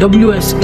WS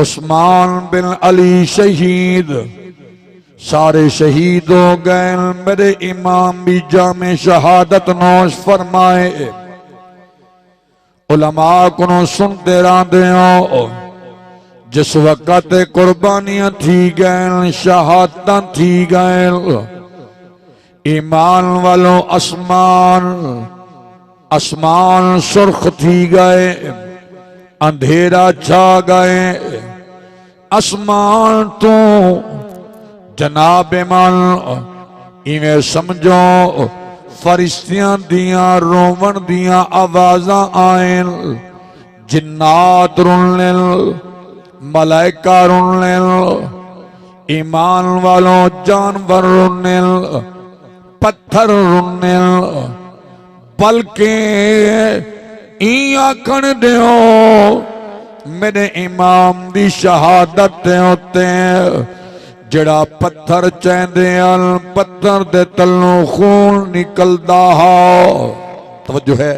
عثمان بن علی شہید، سارے شہید ہو گئے، میرے امام بھی جام شہادت نوش فرمائے۔ علماء کو سنتے راندے ہو، جس وقت قربانیاں تھی گئے، شہادتاں تھی گئے، ایمان والوں اسمان سرخ تھی گئے، اندھیرا چھا گئے، اسمان تو جناب من ایویں سمجھو فرشتیاں دیاں روون دیاں آوازاں آئیں، جنات رنن، ملائکہ رنن، ایمان والوں جانور رنن، پتھر رنن، بلکہ آکھن دیو میرے امام دی شہادت ہوتے ہیں، جڑا پتھر چیندے پتھر دے تلوں خون نکلدا ہا۔ توجہ ہے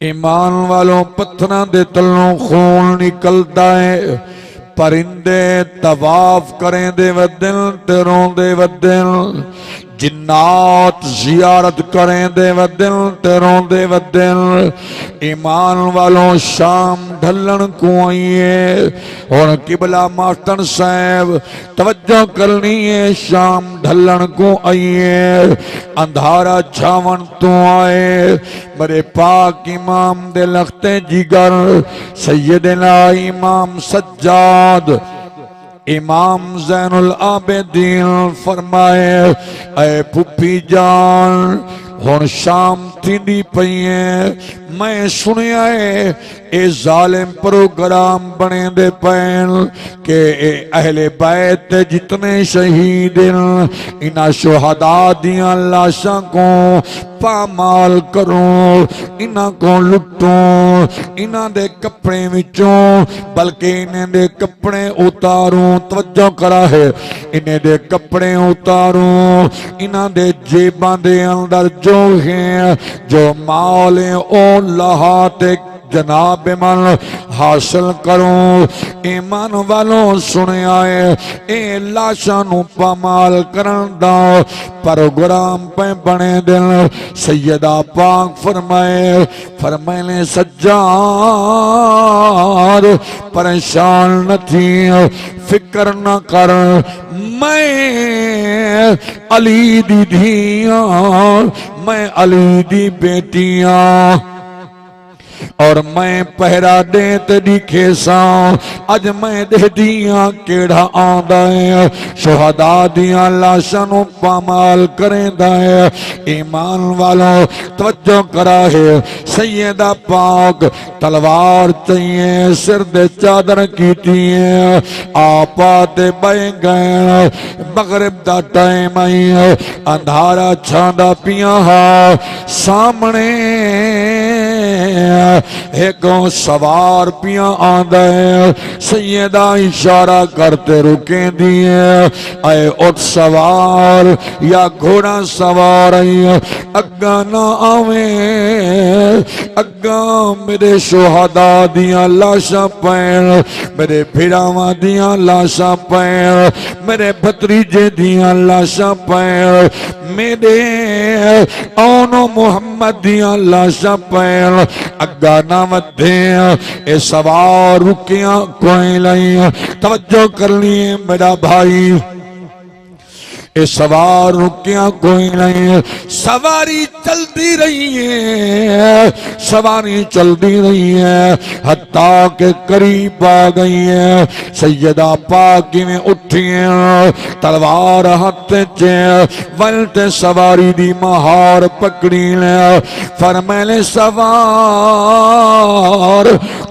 ایمان والوں، پتھراں دے تلوں خون نکلدا ہے، پرندے طواف کریں دے ودن تے رون دے ودن، جنات زیارت کریں دے ودن تے رون دے ودن، ایمان والوں شام ڈھلن کو آئیے، اور قبلہ ماسٹر صاحب توجہ کرنی ہے، شام ڈھلن کو آئیے، اندھارا چھاون تو آئے، میرے پاک امام دے لختے جگر سیدنا امام سجاد امام زین العابدین فرمائے، اے پھپھی جان ہن شام تھیندی پئی ہے، میں سنیا ہے اے ظالم پروگرام بنے دے پین کہ اے اہل بیت جتنے شہید انہاں شہداء دیاں لاشاں کو پامال کروں، انہاں کو لٹوں، انہاں دے کپڑے وچوں، بلکہ انہاں دے کپڑے اتاروں، توجہ کرا ہے، انہاں دے کپڑے اتاروں، انہاں دے جیباں دے اندر جو ہیں جو مال او لہاتے جناب من حاصل کروں۔ ایمان والوں سنے آئے اے لاشانو پامال کرن دا پروگرام پہ بنے دل، سیدہ پاک فرمائے سجاد پریشان نہ تھی، فکر نہ کر، میں علی دی دھیاں، میں علی دی بیٹیاں، اور میں پہرا دے تے دکھے ساں، اج میں دے دیاں کیڑا آندا ہے، شہداء دیاں لاشاں نو پامال کریں دا ہے۔ ایمان والوں توجہ کرا ہے، سیدہ پاک تلوار چاہیے، سر دے چادر کیتی ہے، آپا تے بے گئے، مغرب دا ٹائم آئی، اندھارا چھاندا پیاں ہا، سامنے ایک سوار پیاں آندہ ہے، سیدہ اشارہ کرتے رکیں دیئے، اے اٹھ سوار یا گھوڑا سوار آئی، اگا نہ آویں، اگا میرے شہداء دیاں لاشاں پین، میرے بھیڑاواں دیاں لاشاں پین، میرے بھتریجے دیاں لاشاں پین، میرے اونو محمد دیاں لاشاں پین، اگا نہ ودھیں، اے سوار رکیاں کوئی لائیں، توجہ کر لیے میرا بھائی، اے سوار رکیاں کوئی نہیں، سواری چلتی رہی ہے، سواری چلتی رہی ہے، حتیٰ کہ قریب آ گئی ہے، سیدہ پاک میں اٹھی ہیں، تلوار ہاتھ چیں، ولتے سواری دی مہار پکڑی لیں، فرمائے سوار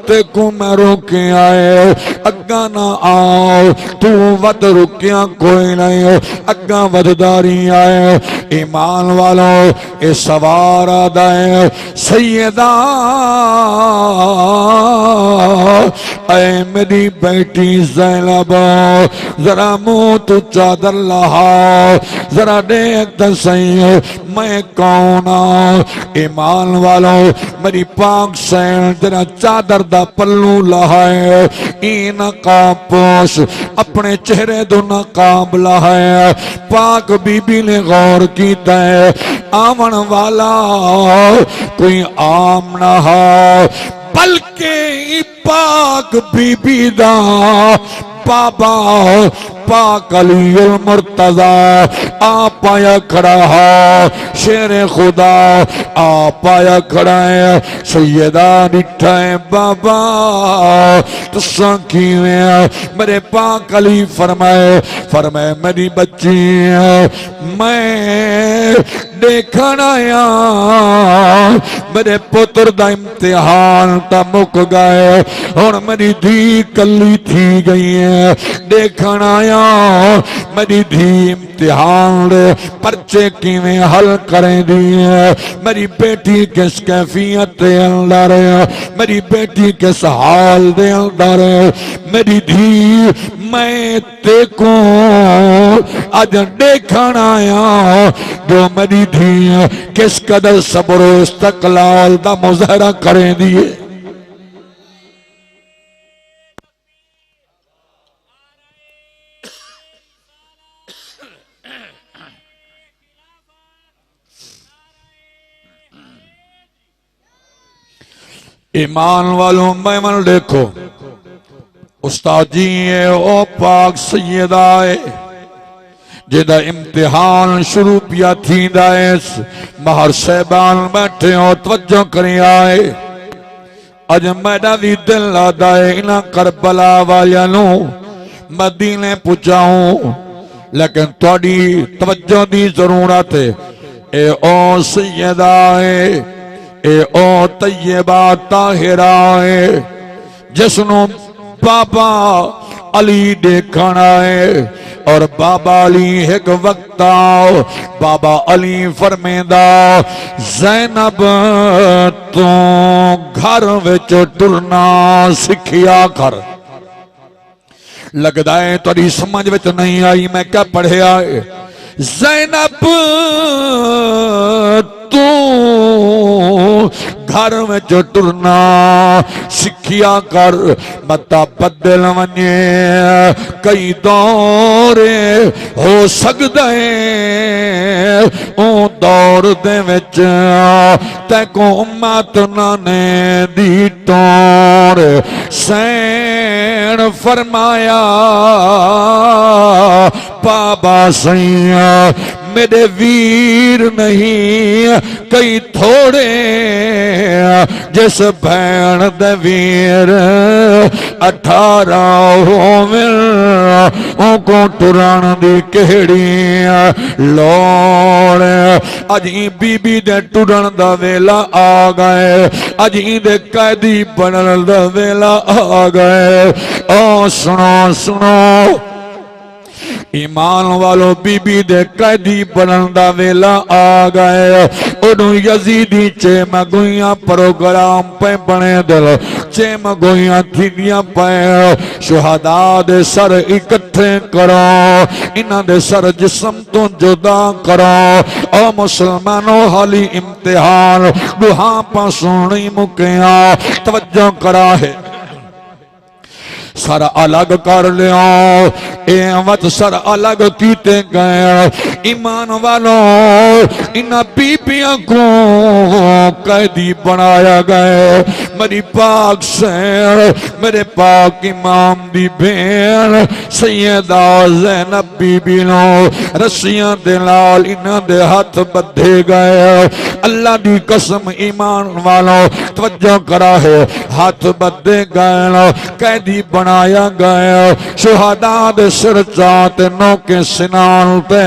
تے کو میں روکے آئے، اگا نہ آؤ، تو ود رکیاں کوئی نہیں، اگا ودداری آئے، ایمان والوں اے سوار آدائے، سیدہ اے میری بیٹی زینب، ذرا منہ تو چادر لہا، ذرا دیکھ دسیں میں کون، ایمان والوں میری پاک سین ذرا چادر دا دا پلو لہائے، این نقاب پوش اپنے چہرے دو نقاب لہائے۔ پاک بی بی نے غور کیتا ہے آمن والا کوئی عام نہ ہو، بلکہ پاک بی بی دا بابا پاک علی المرتضی آپ آیا کھڑا ہے، شیر خدا آپ آیا کھڑا ہے۔ سیدہ نٹھا ہے بابا تساں کیویں؟ میرے پاک علی فرمائے میری بچی میں دیکھن آیا میرے پتر دا امتحان تا مک گئے، اور میری دھی کلی تھی گئی ہے، دیکھن آیا میری دھی امتحان دے پرچے کیویں حل کریں دیئے، میری بیٹی کس کیفیت دے اندر ہے، میری بیٹی کس حال دے اندر ہے، میری دھی میں دیکھوں آج دیکھن آیا جو میری دھی کس قدر صبر و استقلال دا مظاہرہ کریں دیئے۔ ایمان والوں میں من دیکھو استاد جی ہے او پاک سیدہ ہے جدہ امتحان شروع پیا تھی دائس مہر صاحبان بیٹھے ہو توجہ کریں آئے اج میڈا بھی دل لادائے انہا کربلا والیانو مدینے پچاؤں لیکن توڑی توجہ دی ضرورت ہے۔ اے او سیدہ ہے، اے او طیبہ طاہرہ ہے، جسنو بابا علی دیکھنا ہے، اور بابا علی ایک وقت آؤ بابا علی فرمیدہ زینب تو گھر وچ ٹرنا سکھیا کر۔ لگدا ہے تاری سمجھ وچ نہیں آئی میں کیا پڑھے آئے؟ زینب تو گھر میں جو ٹرنا سکھیا کر، متا بدل ونجے کئی دورے ہو سکتا ہے او دور دے وچ تے کو امت نانے دی ٹور سین فرمایا بابا سیاں میرے ویر نہیں کئی تھوڑے جس بین دے ویر 18 او کو ٹران دی کہڑی لوڑ اجی بی بی دے ٹران دا ویلا آ گئے، اجی دے قیدی بنن دا ویلا آ گئے۔ او سنو سنو ایمان والو بی بی دے قیدی بنندہ ویلا آ گئے، انہوں یزیدی چیم گویاں پروگرام پہ بنے دل، چیم گویاں تھیگیاں پہ شہداء دے سر اکٹھے کرو، انہ دے سر جسم تو جدا کرو۔ او مسلمانوں حالی امتحان دوہاں پا سنی مکیاں توجہ کرا ہے، سر الگ کر لیاں اے وقت سر الگ کیتے گئے۔ ایمان والوں انہا بیبیاں کو قیدی بنایا گئے، میری پاک سین میرے پاک امام دی بین سیدہ زینب بی بی نو رسیاں دلال انہا دے ہاتھ بدھے گئے۔ اللہ دی قسم ایمان والوں توجہ کرا ہے، ہاتھ بدھے گئے قیدی بنایا گیا، شہداء دے سر چاہتے نو کے سنان تے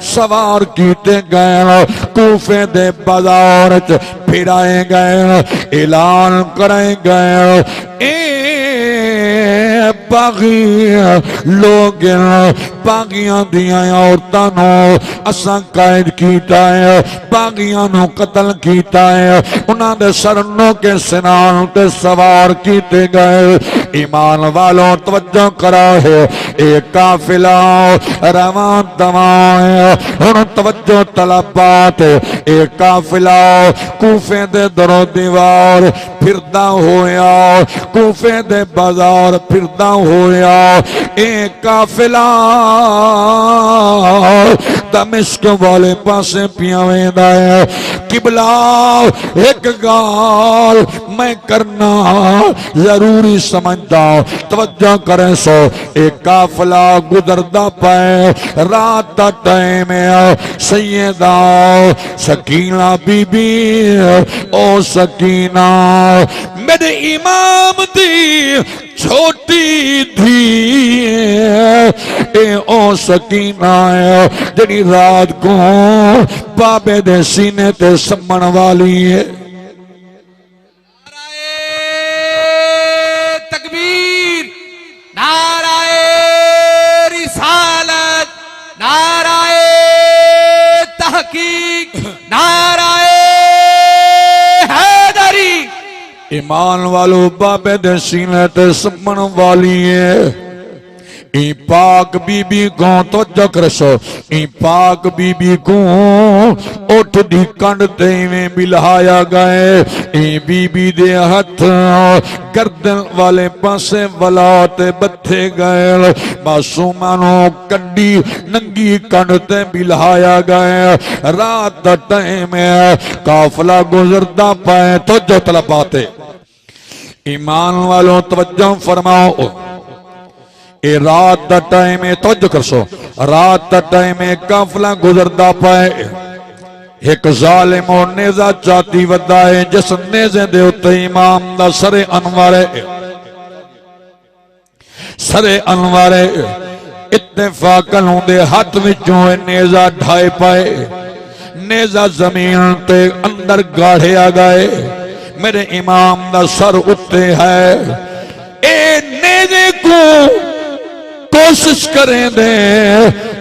سوار کیتے گئے، کوفے دے بازار پھرائے گئے، اعلان کرائے گئے اے باغی لوگ باغیاں دیاں عورتانوں اساں قائد کیتا ہے، باغیاں نو قتل کیتا ہے، انہاں دے سرنوں کے سنان تے سوار کیتے گئے۔ ایمان والوں توجہ کرا ہے، ایک قافلہ روان دوائیں ان توجہ طلبات اے قافلہ کوفے دے درو دیوار پھردا ہویا کوفے دے بازار پھردا ہویا اے قافلہ دمشق والے پاسے پیاویں دا ہے قبلہ ایک گال میں کرنا ضروری سمجھدا توجہ کریں سو ایک قافلہ گزردا پائے رات دا ٹائم ہے سیدہ سکینہ بی بی او سکینہ میرے امام دی چھوٹی تھی اے او سکینہ ہے جنی رات کو بابے دے سینے تے سمن والی ہے نعرہ تکبیر نعرہ رسالت نعرہ تحقیق نعرہ حیدری ایمان والو بابے دے سینے تے سمن والی ہے این پاک بی بی کو توجہ کرسو این پاک بی بی کو اٹھ دی کنڈ تے میں بلہایا گئے این بی بی دے ہتھ گردن والے پاسے ولات بتھے گئے معصومانو کنڈی ننگی کنڈ تے بلہایا گئے رات دا ٹائم ہے قافلہ گزردہ پائے توجہ طلباتے ایمان والوں توجہ فرماؤ اے رات دا ٹائم ہے توجہ کرسو رات دا ٹائم ہے قافلہ گزردہ پائے ایک ظالم اور نیزہ چاہتی ودا ہے جس نیزے دے اتے امام دا سر انوارے اتفاقاً ہوں دے ہاتھ وچوں نیزہ ڈھائے پائے نیزہ زمین تے اندر گاڑھے آگئے میرے امام دا سر اتے ہے اے نیزے کو کوشش کریں دے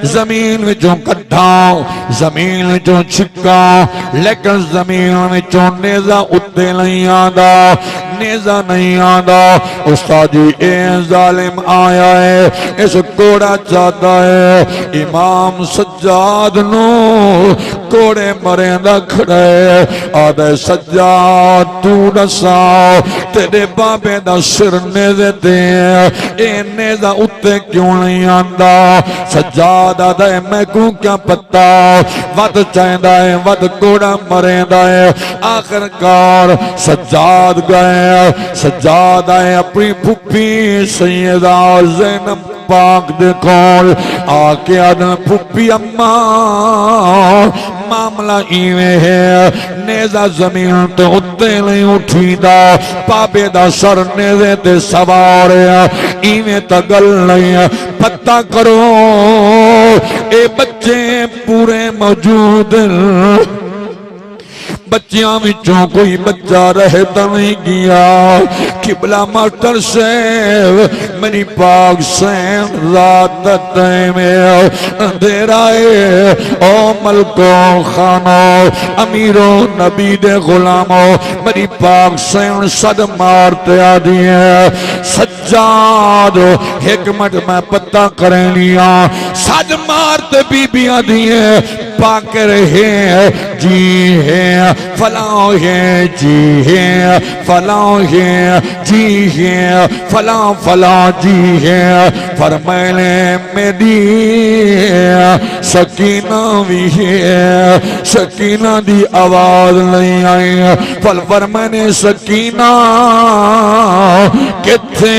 زمین وچوں کٹھاؤ زمین وچوں چھکا لیکن زمین وچوں نیزہ اتے نہیں آدھا نیزہ نہیں آدھا استاد جی اے ظالم آیا ہے اس کوڑا چاہتا ہے امام سجاد نو کوڑے مریندا کھڑے آدھے سجاد تو نساؤ تیرے بابے دا سر نیزے دے اے نیزہ اتے کیوں نہیں آندہ سجاد آدھے میں کو کیا پتا ود چاہندہ ہے ود کوڑا مریندا ہے آخر کار سجاد گئے سجاد آئے اپنی پھپی سیدہ زینب پاک دے کول آکے آدھے پھپی اماں معاملہ ایویں ہے نیزہ زمین تے اتے نہیں اٹھی دا پابے دا سر نیزے تے سوار ہے ایویں تا گل نہیں ہے پتہ کرو اے بچے پورے موجود بچیاں وچوں کوئی بچہ رہتا نہیں گیا قبلہ ماسٹر صاحب میری پاک سین رات ٹائم اندھیرا ہے او ملکو خانو امیرو نبی دے غلامو میری پاک سین صد مارتے آدھی ہے سجاد حکمت میں پتہ کریں لیا صد مارتے بی بی آدھی ہے پاک رہے جی ہے فلاں ہے جی ہے فلاں ہے جی ہے فلاں فلاں جی ہے فرمائے میری سکینہ بھی ہے سکینہ دی آواز نہیں آئی فرمائے سکینہ کتھے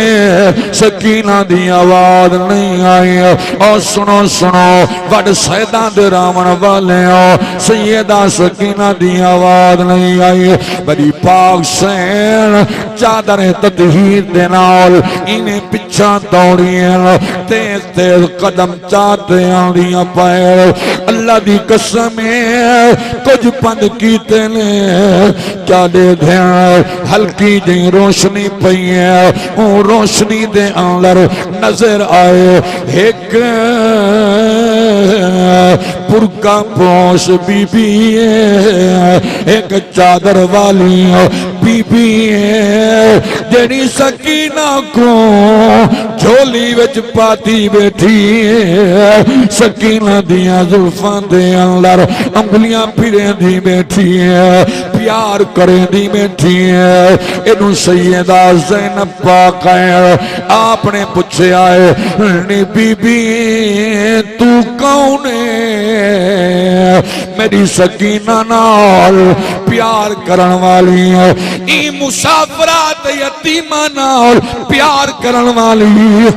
سکینہ دی آواز نہیں آئی اور سنو سنو وڈ سیدان دے رامن والے ہو سیدہ سکینہ دی آواز نہیں آئی بڑی پاک سین چادر تطہیر دے نال انہیں پچھا دوڑیاں تیز تیز قدم چاہتے آنیاں پائے اللہ دی قسم ہے کچھ پند کیتے نے کیا دے دھیان ہلکی جی روشنی پئی ہے وہ روشنی دے اندر نظر آئے ایک برقع پوش بی بی ہے، ایک چادر والی بی بی ہے، جڑی سکینہ کو جھولی وچ پاتی بیٹھی ہے، سکینہ دیاں زلفاں دے اندر انگلیاں پھریں دی بیٹھی ہے، پیار کریں دی بیٹھی ہے۔ انہوں سیدہ زینب پاک ہے، آپ نے پوچھے آئے نی بی بی تو کون ہے؟ میری سکینہ نال پیار کرن والی ہے، ای مسافرات یتیمہ نال پیار کرن والی ہے،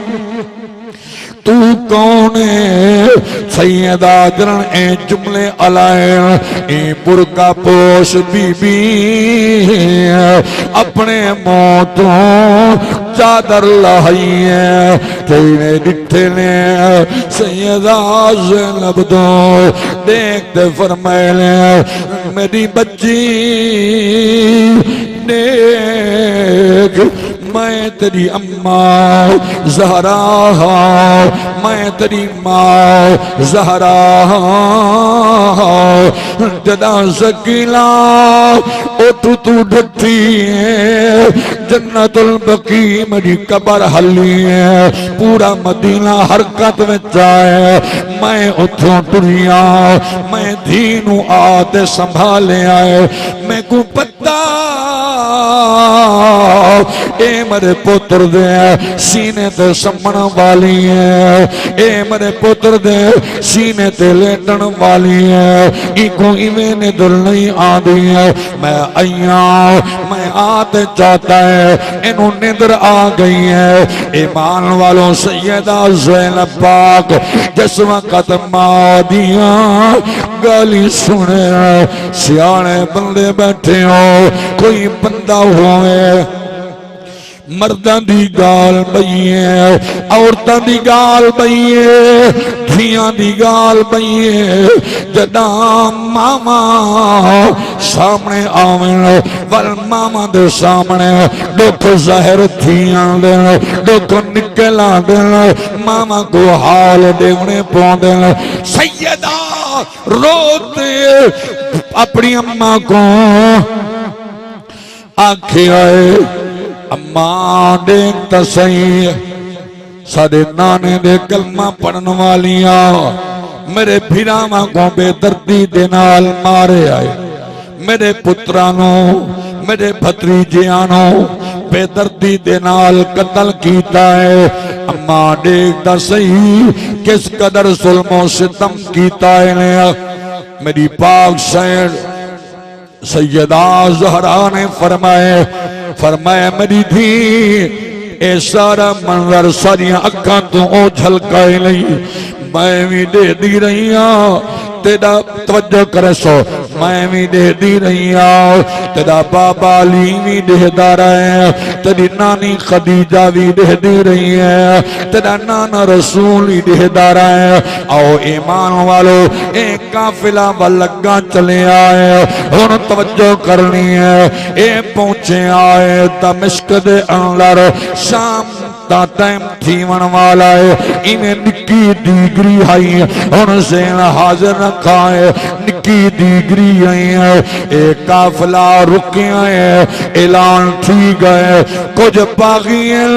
تو کون ہے؟ سیدہ جرن اے جملے علائے اے برقع پوش بی بی اپنے موتوں چادر لائی ہے، تیرے ڈٹھے نے سیدہ زینب دو دیکھتے فرمائے لے میری بچی دیکھ میں تیری اماں زہرا ہوں، میں تیری ماں زہرا ہوں، جدا سکیلا اٹھ تو ڈھٹی ہے، جنت البقیع میری قبر حلی ہے، پورا مدینہ حرکت میں جائے، میں اتھوں ٹریا، میں دھینوں آتے سنبھالے آئے، میں کو پتہ اے مرے پتر دے سینے تے سمن والی ہے، اے مرے پتر دے سینے تے لیٹن والی ہے، ایکو ایویں نے دل نہیں آدھی ہے، میں آئیاں میں آتے چاہتا ہے، انہوں ندر آ گئی ہے۔ ایمان والوں سیدہ زینب پاک جس وقت مادیاں گالی سنے سیانے بندے بیٹھے ہو، کوئی بندہ ہوئے مردان دی گال بئیے، عورتان دی گال بئیے، دھیان دی گال بئیے، جدام ماما سامنے آمین ول ماما دے سامنے دکھ ظاہر دھیان دین، دکھ نکلا دین، ماما کو حال دیونے پوندین، سیدہ روتے اپنی اماں کو آنکھیں آئے، اماں دیکھتا صحیح سادے نانے دے کلمہ پڑھن والیاں میرے بھیراماں کو بے دردی دے نال مارے آئے، میرے پترانوں میرے بھتریجیانوں بے دردی دے نال قتل کیتا ہے، اماں دیکھتا صحیح کس قدر ظلم و ستم کیتا ہے۔ میری پاک سین سیدہ زہرا نے فرمائے میری دھی اے سارا منظر ساریاں اکھاں تو او جھلکائے نہیں، میں بھی دے دی رہی ہوں تیرا توجہ کرے سو، میں بھی دے دی رہی ہوں تیرا بابا علی بھی دے دا رہے ہیں، تیری نانی خدیجہ بھی دے دی رہی ہے، تیرا نانا رسول بھی دے دا رہے ہیں۔ آؤ ایمان والو ایک قافلہ واللگاں چلے آئے، ان توجہ کرنی ہے، اے پہنچے آئے دمشق دے اندر، شام دا ٹائم تھیون والا ہے، انہیں نکی دیگری آئی ان سے حاضر رکھا ہے، نکی دیگری آئی ہے، ایک قافلہ رکے آئے، اعلان تھی گئے، کچھ باغیاں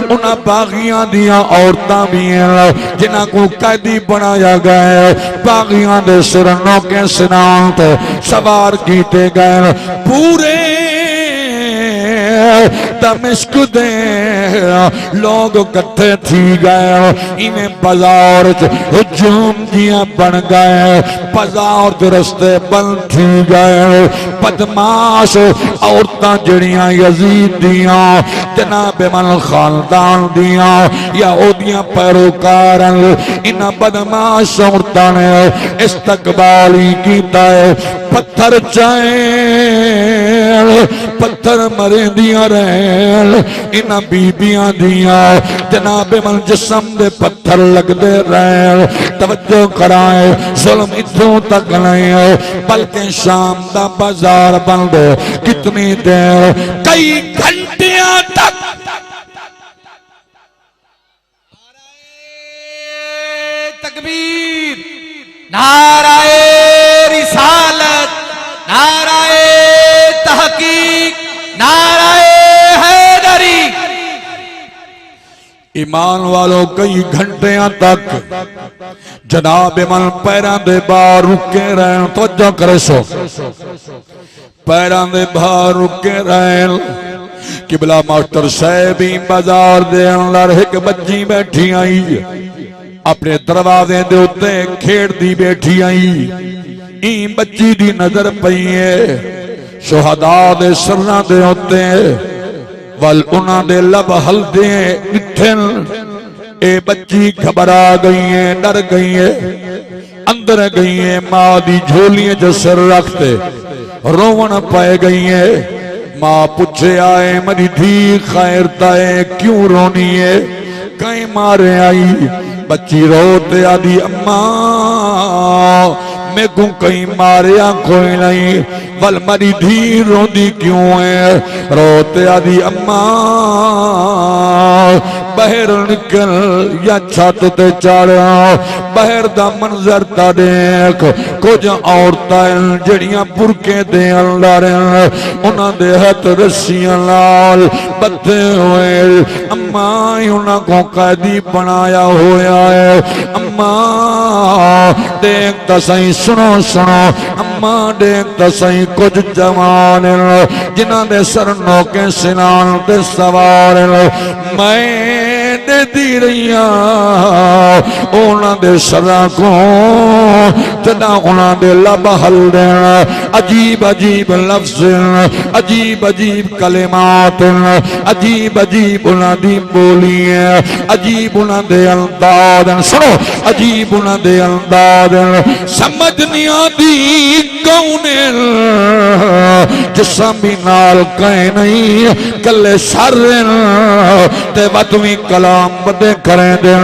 انہاں باغیاں دیاں عورتاں بھی ہیں جنہاں کو قیدی بنایا گئے، باغیاں دے سرنوں کے سنان تے سوار کیتے گئے، پورے دمشق دے لوگ کٹھے تھی گئے، انہیں بازار ہجوم دیاں بن گئے، بازار دے رستے بن تھی گئے، بدماش عورتاں جڑیاں یزید دیاں جناب من خاندان دیاں یا او دیاں پیروکارن، انہاں بدماش عورتاں نے استقبالی کیتا ہے، پتھر چائیں پتھر مرے دیاں رہن، انہاں بیبیاں دیاں جناب من جسم دے پتھر لگ دے رہن، توجہ کرائے ظلم اتھوں تک نہیں بلکہ شام دا بازار بند کتنی دیر کئی گھنٹیاں تک تکبیر نعرہ رسالت نعرہ تحقیق نعرہ حیدری ایمان والوں کئی گھنٹیاں تک جناب من پیران دے باہر رکے رہن توجہ کرے سو پیران دے باہر رکے رہن قبلہ ماسٹر صاحبی بازار دے اندر ایک بچی بیٹھی آئی اپنے دروازے دے اتے کھیڑ دی بیٹھی آئی این بچی دی نظر پئی ہے شہداء دے سرنا دے اتے وال انہاں دے لب ہل دے اٹھن اے بچی گھبرا گئی ہے ڈر گئی ہے اندر گئی ہے ماں دی جھولیاں جو سر رکھتے روون پائے گئی ہے ماں پوچھے آئے مری دھی خیر تائے کیوں رونی ہے کہیں مارے آئی بچی روتے آدھی اماں میں کو کہیں ماریا کوئی نہیں ول مری دھی روندی کیوں ہے روتے آدھی اماں بہر نکل یا چھت تے چاڑیا بہر دا منظر تا دیکھ کچھ عورتیں جڑیاں برکے دے اندر انہاں دے ہاتھ رسیاں لال بدھے ہوئے اماں انہاں کو قیدی بنایا ہویا ہے اماں دیکھ تا صحیح سنو سنو اماں دیکھ تا صحیح کچھ جوان جنہاں دے سر نوکے سنان دے سوار میں دے دی رہیاں اونا دے سرا کو تنا اونا دے لب حل دینا عجیب عجیب لفظ عجیب عجیب کلمات عجیب عجیب اونا دی بولی عجیب اونا دے انداز سنو عجیب اونا دے انداز سمجھ نہیں آدھی کون جسم بھی نال کہیں نہیں کلے سر تے وطوی کلام بدے کریں دیں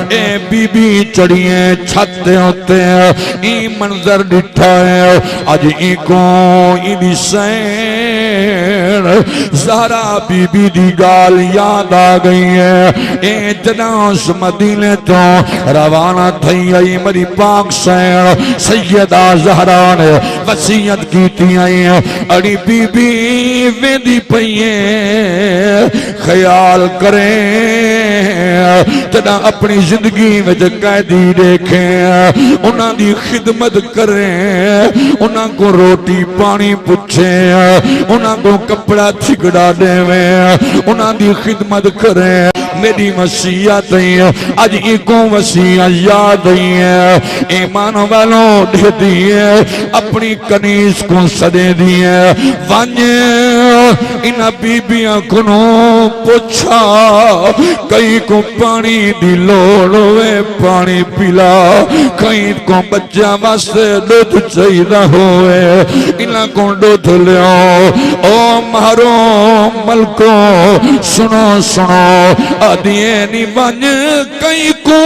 اے بی بی چڑھئیں چھتے ہوتے ہیں ای منظر ڈٹھا ہے آج ای کو ای دی سین زہرا بی بی دی گال یاد آ گئی ہے اے جناس مدینے تو روانہ تھی آئی مری پاک سین سیدہ زہرا نے وسیعت کیتی آئی اڑی بی بی ویندی پئیے خیال کریں تنا اپنی زندگی میں قیدی دیکھیں انہاں دی خدمت کریں انہاں کو روٹی پانی پوچھیں انہاں کو کپڑا ٹھگڑا دیں انہاں دی خدمت کریں میری وصیت ہے آج ایکو وصیت یاد ہے ایمان والوں دے دیئے اپنی کنیز کو صدے دیئے وانجے انہا بی بیاں کنوں پوچھا کئی کو پانی دی لوڑوے پانی پلا کئی کو بچہ واسے دودھ چاہیدہ ہوئے انہا کو دودھ لیاؤ او محروم ملکو سنو سنو آدھیے نی بن کئی کو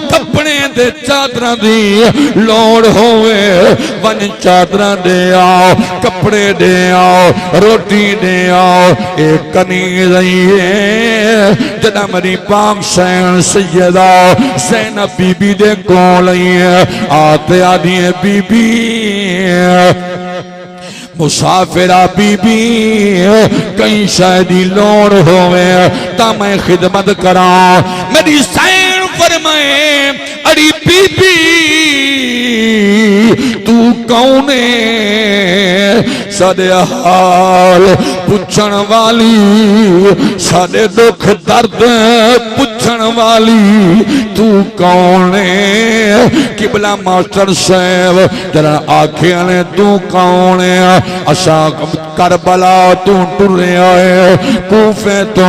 تپنے دے چادرہ دی لوڑ ہوئے ون چادرہ دے آؤ کپڑے دے آؤ روٹی دے آؤ ایک کنیز آئیے جنا مری پاک سین سیدہ زینب بی بی دے کول آئیے آتے آدھیے بی بی مسافرہ بی بی کئی شاہدی لوڑ ہوئے تا میں خدمت کراں میری سین فرمائے اڑی بی بی تو کونے سادے حال پوچھن والی سادے دکھ درد پوچھن والی تو کونے قبلہ ماسٹر صاحب جرا آنکھیں نے تو کونے اشا کربلا تو ٹرے آئے کوفے تو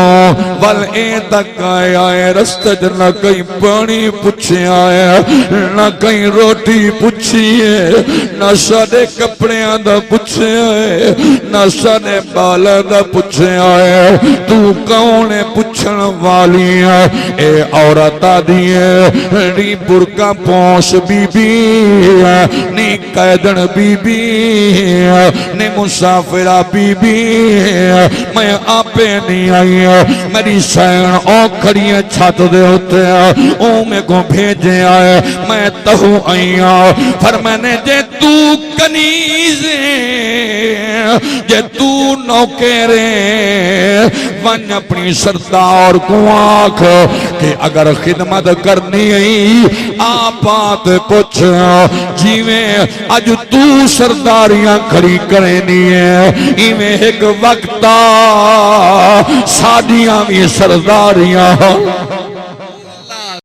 ول اے تک آئے رستے نہ کہیں پانی پوچھے آئے نہ کہیں روٹی پوچھیے نہ سادے کپڑے دا پوچھے آئے نہ سادے بالا دا پوچھے آئے تو کونے پوچھے وچھن والی اے عورتاں دی نی برقع پوش بی بی نی قیدن بی بی نی مسافرہ بی بی میں آپے نہیں آئی میری سین او کھڑی چھت دے ہوتے او میں کو بھیجے آئے میں تہو آئی فرمانے جے تو کنیز جے تو نوکرے ون اپنی سردار کو آنکھ کہ اگر خدمت کرنی ہے آپات پوچھ جیویں اج تو سرداریاں کھڑی کرنی ہے ایویں ایک وقتا ساڑیاں بھی سرداریاں